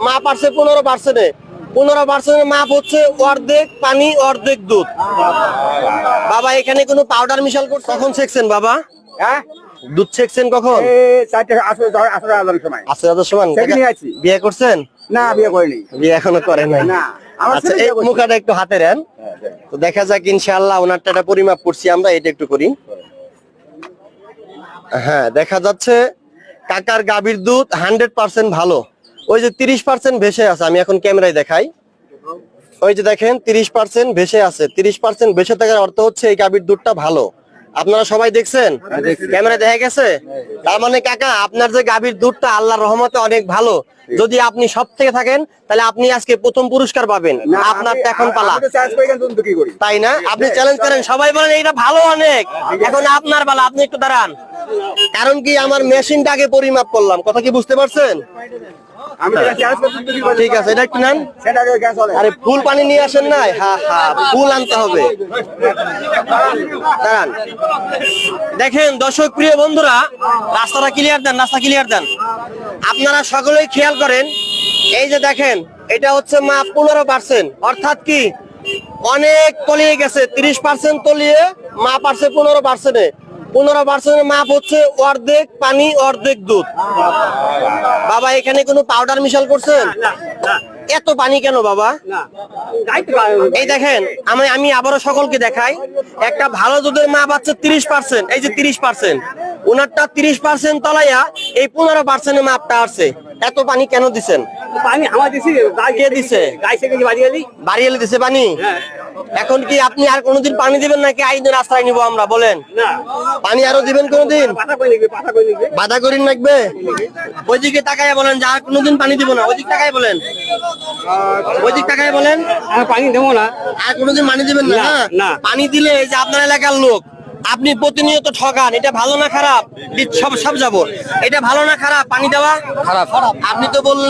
মাপ আসছে 15%। 15% মাপ হচ্ছে অর্ধেক পানি অর্ধেক দুধ। বাবা এখানে কোনো পাউডার মিশাল করছে? কখন ছেকছেন বাবা? হ্যাঁ দুধ ছেকছেন কখন? চারটে আসলে সময় আচ্ছা দাদা সমান ছেঁকে নিয়ে আসছি। বিয়ে করছেন? না বিয়ে করিনি বিয়ে এখনো করেন নাই? না আমার আচ্ছা ছেলে এই বিয়ে করছে। মুখাটা একটু হাতে নেন, তো দেখা যাক ইনশাআল্লাহ। ওনারটা একটা পরিমাপ করছি আমরা, এটা একটু করি। হ্যাঁ দেখা যাচ্ছে কাকার গাভীর দুধ 100% ভালো। ওই যে 30% ভেসে আছে, আমি এখন ক্যামেরায় দেখাই। ওই যে দেখেন 30% ভেসে আছে। 30% ভেসে থাকার অর্থ হচ্ছে এই গাভীর দুধটা ভালো। আপনারা সবাই দেখছেন, ক্যামেরায় দেখা গেছে। তার মানে কাকা আপনার যে গাভীর দুধটা আল্লাহর রহমতে অনেক ভালো। যদি আপনি সব থেকে থাকেন তাহলে আপনি আজকে প্রথম পুরস্কার পাবেন। আপনার এখন পালা, তাই না? আপনি চ্যালেঞ্জ করেন, সবাই বলেন এটা ভালো অনেক, এখন আপনার পালা। আপনি একটু দাঁড়ান, কারণ কি আমার মেশিনটাকে পরিমাপ করলাম, কথা কি বুঝতে পারছেন? ঠিক আছে, এটা একটু নেন। আরে ফুল পানি নিয়ে আসেন না? হ্যাঁ হ্যাঁ ফুল আনতে হবে। দাঁড়ান, দেখেন দর্শক প্রিয় বন্ধুরা, রাস্তাটা ক্লিয়ার দেন, রাস্তা ক্লিয়ার দেন। আপনারা সকলেই খেয়াল করেন, এই যে দেখেন এটা হচ্ছে মাপ 15%, অর্থাৎ কি অনেক তলিয়ে গেছে। 30% তলিয়ে মাপ আসছে 15%। 15% মাপ হচ্ছে অর্ধেক পানি অর্ধেক দুধ। বাবা এখানে কোনো পাউডার মিশাল করছেন? এত পানি কেন বাবা? এই দেখেন আমি আবারও সকলকে দেখাই, একটা ভালো দুধের মাপ আছে 30%। এই যে 30%, ওনারটা 30% তলাইয়া এই 15% মাপটা আসছে। এত পানি কেন দিছেন? পানি আমার দিছি, কে দিছে? বাড়িয়ে দিছে পানি। এখন কি আপনি আর কোনোদিন পানি দিবেন নাকি আইনের আশ্রয় নিব আমরা? বলেন, পানি আরো দিবেন কোনোদিন? বাধা করিন লাগবে। ওইদিকে তাকায় বলেন যে আর কোনোদিন পানি দিব না। ওইদিক তাকায় বলেন, ওইদিক তাকায় বলেন পানি দেবো না। আর কোনোদিন পানি দিবেন না। না। পানি দিলে এই যে আপনার এলাকার লোক, আপনি প্রতিনিয়ত ঠকান। এটা ভালো না খারাপ? সব যাব, এটা ভালো না খারাপ? পানি দেওয়া খারাপ। আপনি তো বললেন